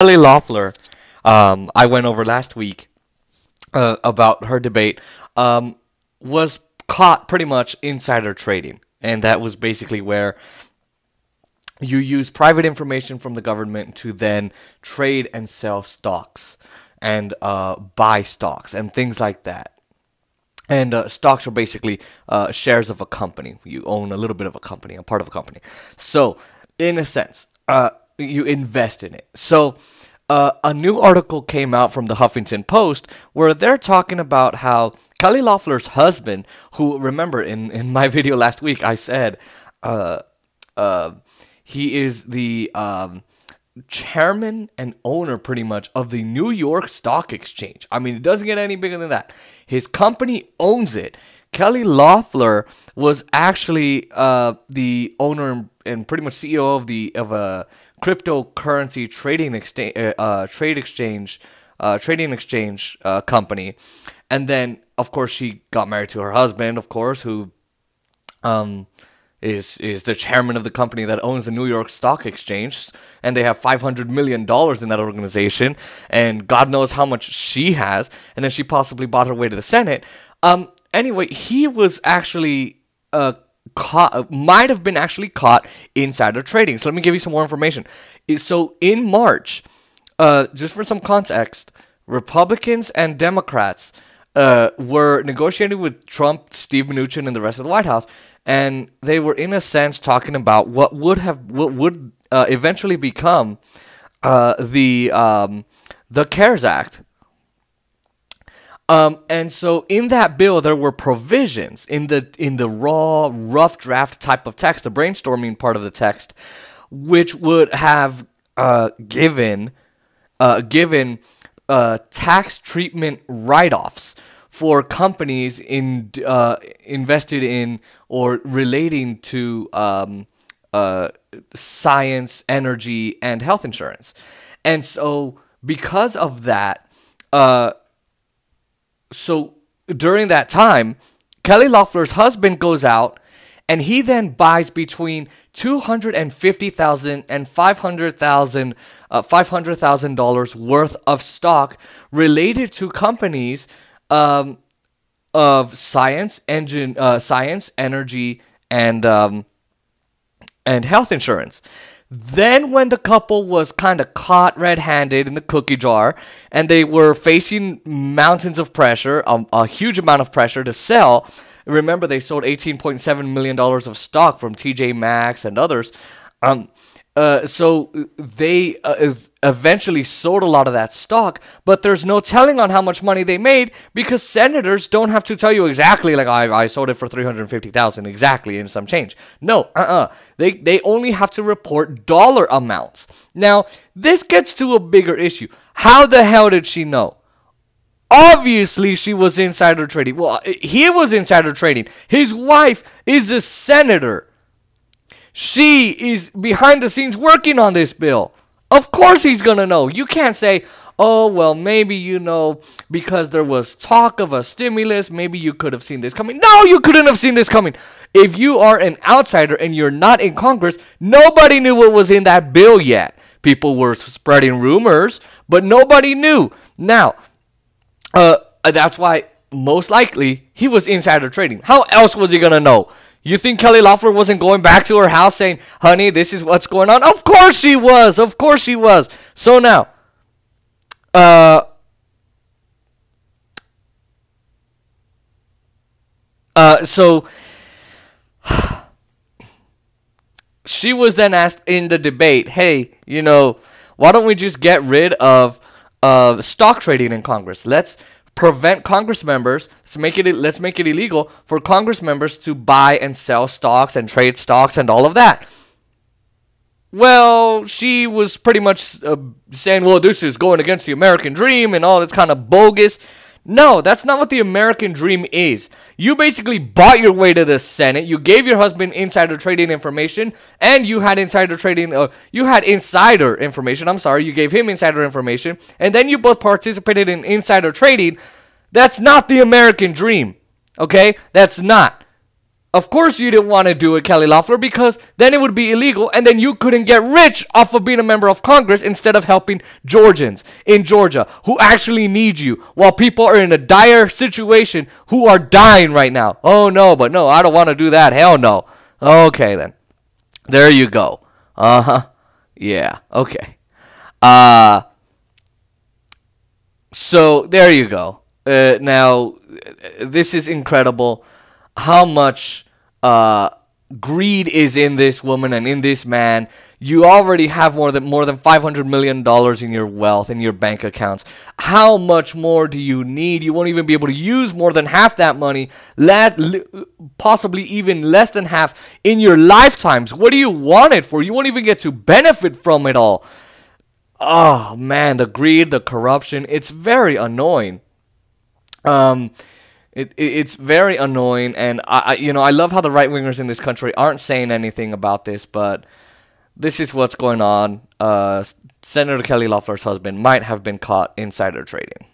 Kelly Loeffler, I went over last week about her debate, was caught pretty much insider trading. And that was basically where you use private information from the government to then trade and sell stocks and buy stocks and things like that. And stocks are basically shares of a company. You own a little bit of a company, a part of a company. So, in a sense, you invest in it. So, a new article came out from the Huffington Post where they're talking about how Kelly Loeffler's husband, who, remember, in my video last week, I said he is the chairman and owner pretty much of the New York Stock Exchange. I mean, it doesn't get any bigger than that. His company owns it. Kelly Loeffler was actually the owner and pretty much CEO of a cryptocurrency trading exchange company. And then, of course, she got married to her husband, of course, who is the chairman of the company that owns the New York Stock Exchange, and they have $500 million in that organization, and God knows how much she has, and then she possibly bought her way to the Senate. Anyway, he was actually might have been actually caught insider trading. So let me give you some more information. So in March, just for some context, Republicans and Democrats were negotiating with Trump, Steve Mnuchin, and the rest of the White House, and they were in a sense talking about what would eventually become the CARES Act. And so in that bill, there were provisions in the raw, rough draft type of text, the brainstorming part of the text, which would have given tax treatment write-offs for companies invested in or relating to science, energy, and health insurance. And so because of that, so during that time, Kelly Loeffler's husband goes out and he then buys between $250,000 and $500,000 worth of stock related to companies of science, energy, and health insurance. Then when the couple was kind of caught red-handed in the cookie jar and they were facing mountains of pressure, a huge amount of pressure to sell, remember they sold $18.7 million of stock from TJ Maxx and others, so they eventually sold a lot of that stock, but there's no telling on how much money they made because senators don't have to tell you exactly, like, I sold it for $350,000 exactly and some change. No, They only have to report dollar amounts. Now, this gets to a bigger issue. How the hell did she know? Obviously, she was insider trading. Well, he was insider trading. His wife is a senator. She is behind the scenes working on this bill. Of course he's going to know. You can't say, oh, well, maybe, because there was talk of a stimulus, maybe you could have seen this coming. No, you couldn't have seen this coming. If you are an outsider and you're not in Congress, nobody knew what was in that bill yet. People were spreading rumors, but nobody knew. Now, that's why most likely he was insider trading. How else was he going to know? You think Kelly Loeffler wasn't going back to her house saying, honey, this is what's going on? Of course she was. Of course she was. So now, she was then asked in the debate, hey, why don't we just get rid of stock trading in Congress? Let's prevent Congress members, let's make it illegal for Congress members to buy and sell stocks and trade stocks and all of that. Well, she was pretty much saying, well, this is going against the American dream and all. It's kind of bogus. No, that's not what the American dream is. You basically bought your way to the Senate. You gave your husband insider trading information, and you had insider information. I'm sorry, you gave him insider information, and then you both participated in insider trading. That's not the American dream. Okay? That's not. Of course you didn't want to do it, Kelly Loeffler, because then it would be illegal and then you couldn't get rich off of being a member of Congress instead of helping Georgians in Georgia who actually need you while people are in a dire situation who are dying right now. Oh no, but no, I don't want to do that. Hell no. Okay then. There you go. Uh-huh. Yeah. Okay. So there you go. Now, this is incredible. How much greed is in this woman and in this man. You already have more than $500 million in your wealth, in your bank accounts. How much more do you need? You won't even be able to use more than half that money, possibly even less than half in your lifetimes. What do you want it for? You won't even get to benefit from it all. Oh man, the greed, the corruption, it's very annoying. It's very annoying, and I love how the right wingers in this country aren't saying anything about this, but this is what's going on. Senator Kelly Loeffler's husband might have been caught insider trading.